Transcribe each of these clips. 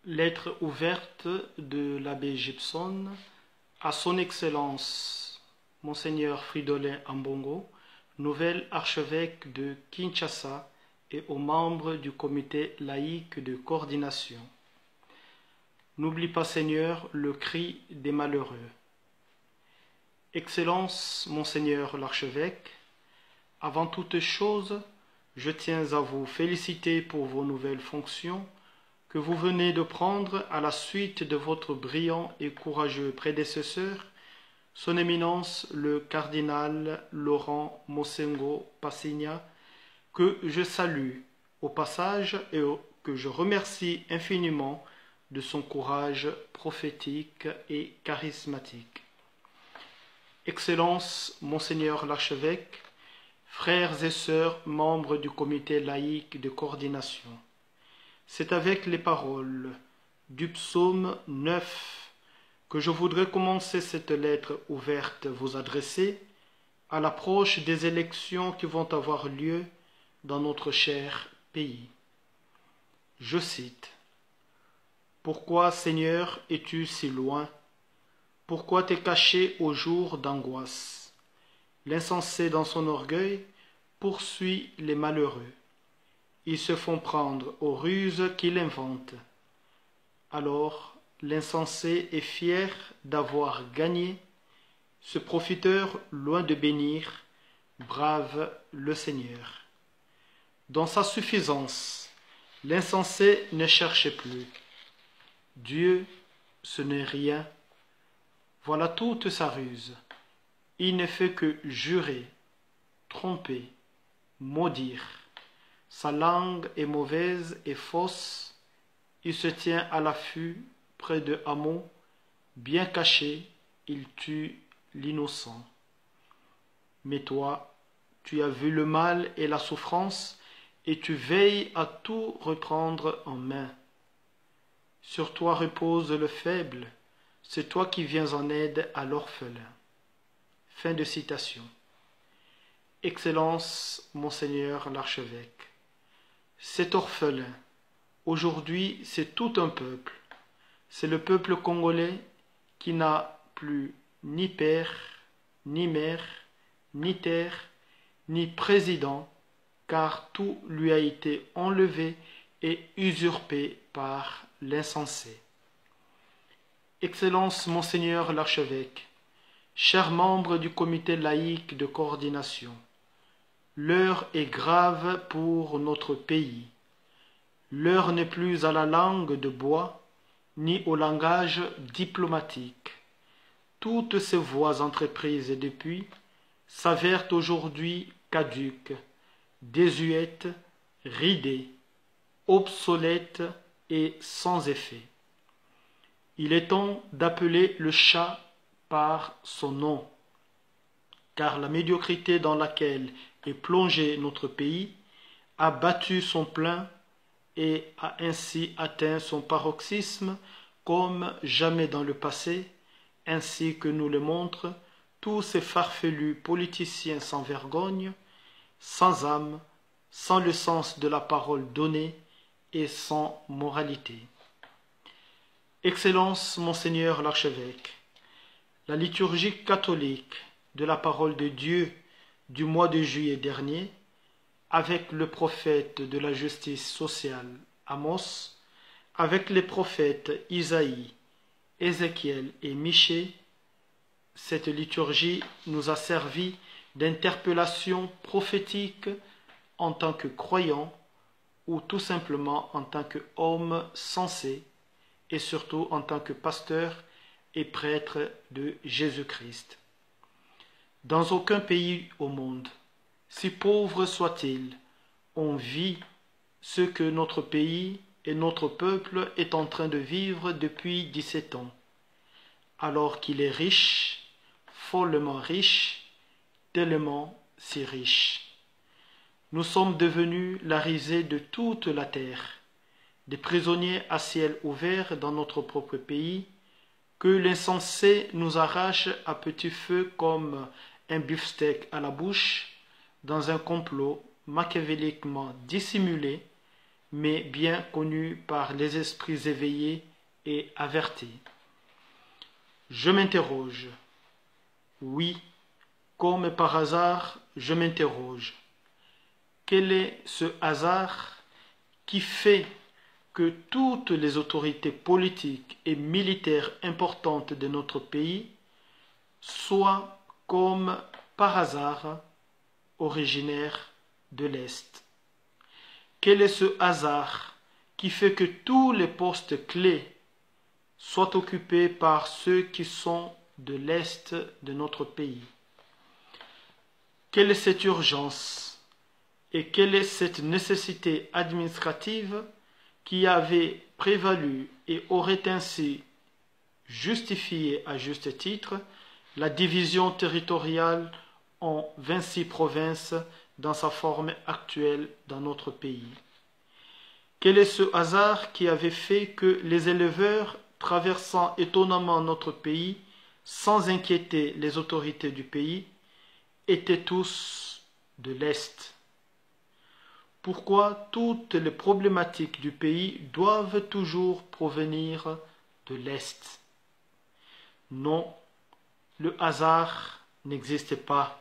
Lettre ouverte de l'abbé Gibson à son Excellence Monseigneur Fridolin Ambongo, nouvel archevêque de Kinshasa, et aux membres du comité laïque de coordination. N'oublie pas, Seigneur, le cri des malheureux. Excellence, Monseigneur l'archevêque, avant toute chose, je tiens à vous féliciter pour vos nouvelles fonctions que vous venez de prendre à la suite de votre brillant et courageux prédécesseur, son Éminence le cardinal Laurent Mosengo Passigna, que je salue au passage et que je remercie infiniment de son courage prophétique et charismatique. Excellence, Monseigneur l'archevêque, frères et sœurs membres du comité laïque de coordination, c'est avec les paroles du psaume 9 que je voudrais commencer cette lettre ouverte vous adresser à l'approche des élections qui vont avoir lieu dans notre cher pays. Je cite: « Pourquoi, Seigneur, es-tu si loin? Pourquoi t'es caché au jour d'angoisse? L'insensé dans son orgueil poursuit les malheureux. Ils se font prendre aux ruses qu'il invente. Alors l'insensé est fier d'avoir gagné. Ce profiteur, loin de bénir, brave le Seigneur. Dans sa suffisance, l'insensé ne cherche plus. Dieu, ce n'est rien. Voilà toute sa ruse. Il ne fait que jurer, tromper, maudire. Sa langue est mauvaise et fausse. Il se tient à l'affût près de hameaux. Bien caché, il tue l'innocent. Mais toi, tu as vu le mal et la souffrance, et tu veilles à tout reprendre en main. Sur toi repose le faible, c'est toi qui viens en aide à l'orphelin. » Fin de citation. Excellence, Monseigneur l'archevêque, cet orphelin, aujourd'hui, c'est tout un peuple. C'est le peuple congolais qui n'a plus ni père, ni mère, ni terre, ni président, car tout lui a été enlevé et usurpé par l'insensé. Excellence, Monseigneur l'archevêque, chers membres du comité laïque de coordination, l'heure est grave pour notre pays. L'heure n'est plus à la langue de bois, ni au langage diplomatique. Toutes ces voies entreprises depuis s'avèrent aujourd'hui caduques, désuètes, ridées, obsolètes et sans effet. Il est temps d'appeler le chat par son nom, car la médiocrité dans laquelle est plongé notre pays a battu son plein et a ainsi atteint son paroxysme comme jamais dans le passé, ainsi que nous le montrent tous ces farfelus politiciens sans vergogne, sans âme, sans le sens de la parole donnée et sans moralité. Excellence, Monseigneur l'archevêque, la liturgie catholique de la parole de Dieu du mois de juillet dernier, avec le prophète de la justice sociale Amos, avec les prophètes Isaïe, Ézéchiel et Michée, cette liturgie nous a servi d'interpellation prophétique en tant que croyants ou tout simplement en tant qu'hommes sensés et surtout en tant que pasteurs et prêtres de Jésus-Christ. Dans aucun pays au monde, si pauvre soit-il, on vit ce que notre pays et notre peuple est en train de vivre depuis 17 ans, alors qu'il est riche, follement riche, tellement si riche. Nous sommes devenus la risée de toute la terre, des prisonniers à ciel ouvert dans notre propre pays, que l'insensé nous arrache à petit feu comme un beefsteak à la bouche, dans un complot machiavéliquement dissimulé, mais bien connu par les esprits éveillés et avertis. Je m'interroge. Oui, comme par hasard, je m'interroge. Quel est ce hasard qui fait que toutes les autorités politiques et militaires importantes de notre pays soient, comme par hasard, originaires de l'Est? Quel est ce hasard qui fait que tous les postes clés soient occupés par ceux qui sont de l'Est de notre pays? Quelle est cette urgence et quelle est cette nécessité administrative qui avait prévalu et aurait ainsi justifié à juste titre la division territoriale en 26 provinces dans sa forme actuelle dans notre pays? Quel est ce hasard qui avait fait que les éleveurs traversant étonnamment notre pays sans inquiéter les autorités du pays étaient tous de l'Est? Pourquoi toutes les problématiques du pays doivent toujours provenir de l'Est? Non, le hasard n'existe pas.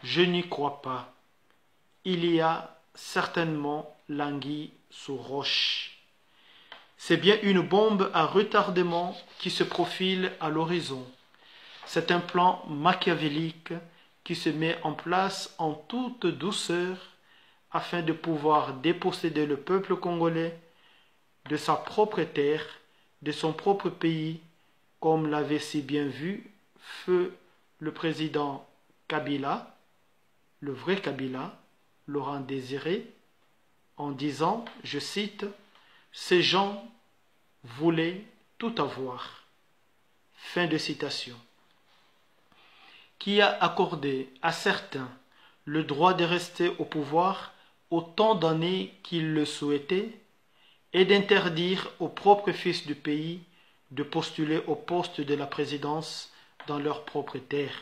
Je n'y crois pas. Il y a certainement l'anguille sous roche. C'est bien une bombe à retardement qui se profile à l'horizon. C'est un plan machiavélique qui se met en place en toute douceur afin de pouvoir déposséder le peuple congolais de sa propre terre, de son propre pays, comme l'avait si bien vu feu le président Kabila, le vrai Kabila, Laurent Désiré, en disant, je cite, « Ces gens voulaient tout avoir ». Fin de citation. Qui a accordé à certains le droit de rester au pouvoir autant d'années qu'ils le souhaitaient et d'interdire aux propres fils du pays de postuler au poste de la présidence dans leur propre terre.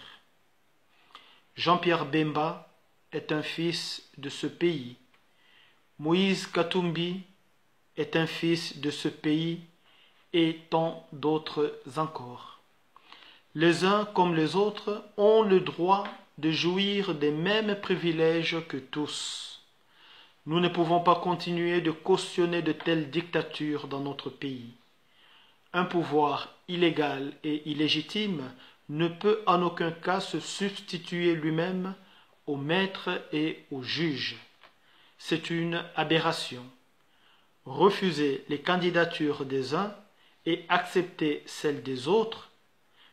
Jean-Pierre Bemba est un fils de ce pays. Moïse Katumbi est un fils de ce pays et tant d'autres encore. Les uns comme les autres ont le droit de jouir des mêmes privilèges que tous. Nous ne pouvons pas continuer de cautionner de telles dictatures dans notre pays. Un pouvoir illégal et illégitime ne peut en aucun cas se substituer lui-même au maître et au juge. C'est une aberration. Refuser les candidatures des uns et accepter celles des autres,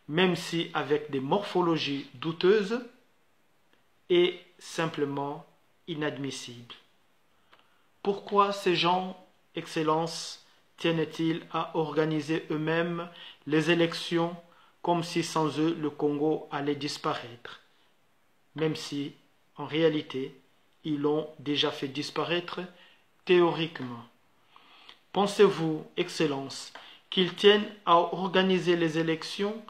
même si avec des morphologies douteuses, est simplement inadmissible. Pourquoi ces gens, Excellence, tiennent-ils à organiser eux-mêmes les élections comme si sans eux le Congo allait disparaître, même si, en réalité, ils l'ont déjà fait disparaître théoriquement? Pensez-vous, Excellence, qu'ils tiennent à organiser les élections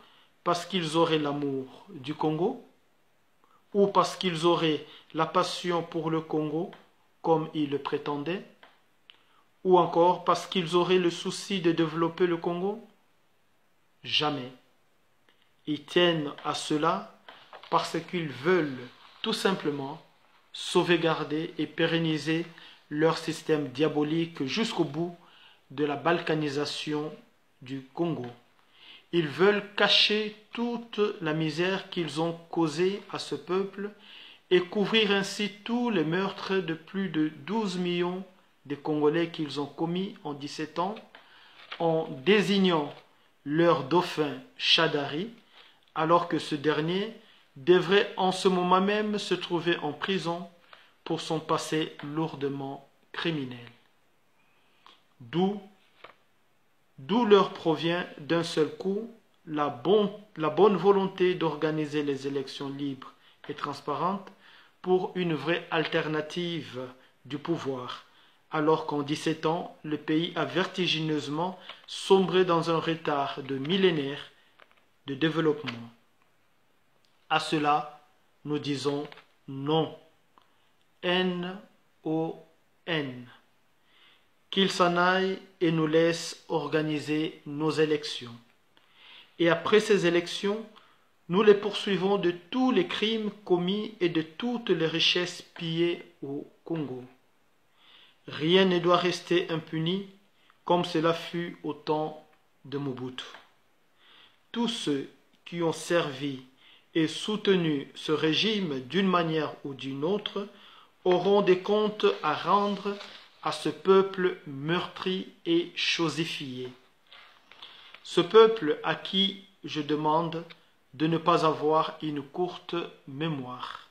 parce qu'ils auraient l'amour du Congo ou parce qu'ils auraient la passion pour le Congo comme ils le prétendaient, ou encore parce qu'ils auraient le souci de développer le Congo? Jamais. Ils tiennent à cela parce qu'ils veulent tout simplement sauvegarder et pérenniser leur système diabolique jusqu'au bout de la balkanisation du Congo. Ils veulent cacher toute la misère qu'ils ont causée à ce peuple et couvrir ainsi tous les meurtres de plus de 12 millions de Congolais qu'ils ont commis en 17 ans, en désignant leur dauphin Chadari, alors que ce dernier devrait en ce moment même se trouver en prison pour son passé lourdement criminel. D'où leur provient d'un seul coup la bonne volonté d'organiser les élections libres et transparentes pour une vraie alternative du pouvoir, alors qu'en 17 ans, le pays a vertigineusement sombré dans un retard de millénaires de développement. À cela, nous disons non. N-O-N. qu'il s'en aille et nous laisse organiser nos élections. Et après ces élections, nous les poursuivons de tous les crimes commis et de toutes les richesses pillées au Congo. Rien ne doit rester impuni comme cela fut au temps de Mobutu. Tous ceux qui ont servi et soutenu ce régime d'une manière ou d'une autre auront des comptes à rendre à ce peuple meurtri et chosifié. Ce peuple à qui je demande de ne pas avoir une courte mémoire.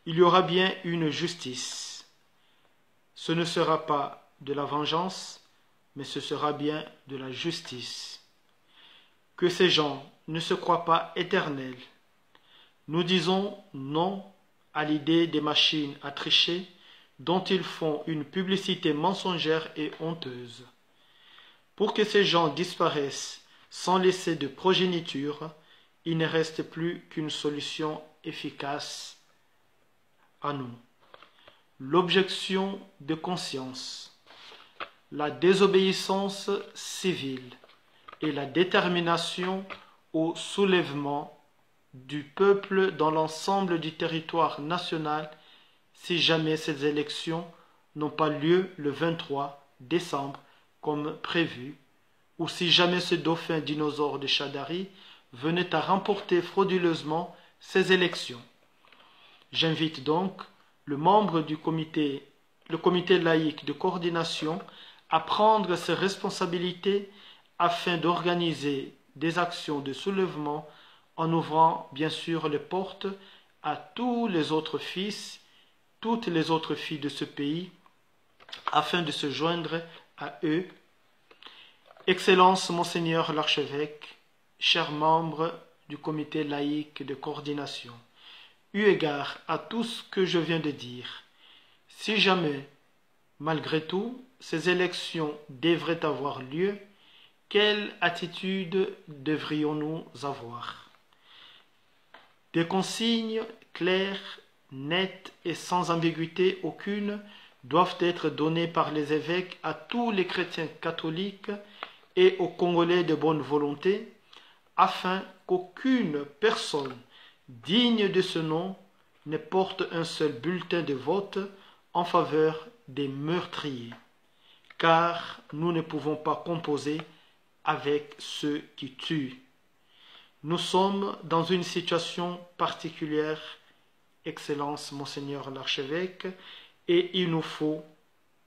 Il y aura bien une justice. Ce ne sera pas de la vengeance, mais ce sera bien de la justice. Que ces gens ne se croient pas éternels. Nous disons non à l'idée des machines à tricher dont ils font une publicité mensongère et honteuse. Pour que ces gens disparaissent sans laisser de progéniture, il ne reste plus qu'une solution efficace à nous. L'objection de conscience, la désobéissance civile et la détermination au soulèvement du peuple dans l'ensemble du territoire national si jamais ces élections n'ont pas lieu le 23 décembre comme prévu, ou si jamais ce dauphin dinosaure de Chadari venait à remporter frauduleusement ces élections. J'invite donc le comité laïque de coordination à prendre ses responsabilités afin d'organiser des actions de soulèvement en ouvrant bien sûr les portes à tous les autres fils, toutes les autres filles de ce pays, afin de se joindre à eux. Excellence, Monseigneur l'archevêque, chers membres du comité laïque de coordination, eu égard à tout ce que je viens de dire, si jamais, malgré tout, ces élections devraient avoir lieu, quelle attitude devrions-nous avoir? Des consignes claires, nettes et sans ambiguïté aucune doivent être données par les évêques à tous les chrétiens catholiques et aux Congolais de bonne volonté, afin qu'aucune personne digne de ce nom ne porte un seul bulletin de vote en faveur des meurtriers, car nous ne pouvons pas composer avec ceux qui tuent. Nous sommes dans une situation particulière, Excellence, Monseigneur l'archevêque, et il nous faut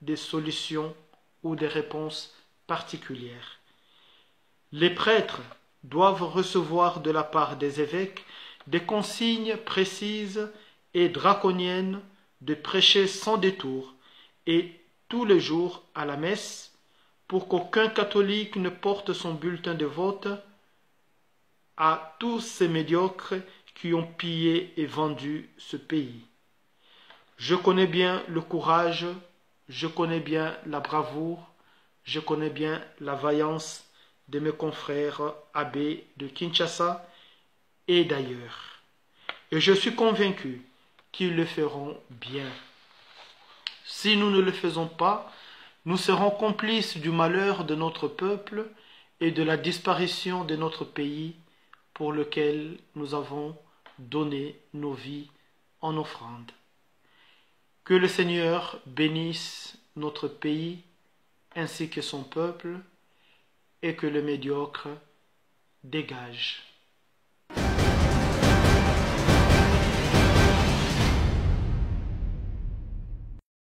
des solutions ou des réponses particulières. Les prêtres doivent recevoir de la part des évêques des consignes précises et draconiennes de prêcher sans détour et tous les jours à la messe pour qu'aucun catholique ne porte son bulletin de vote à tous ces médiocres qui ont pillé et vendu ce pays. Je connais bien le courage, je connais bien la bravoure, je connais bien la vaillance de mes confrères abbés de Kinshasa et d'ailleurs. Et je suis convaincu qu'ils le feront bien. Si nous ne le faisons pas, nous serons complices du malheur de notre peuple et de la disparition de notre pays pour lequel nous avons donné nos vies en offrande. Que le Seigneur bénisse notre pays ainsi que son peuple et que le médiocre dégage.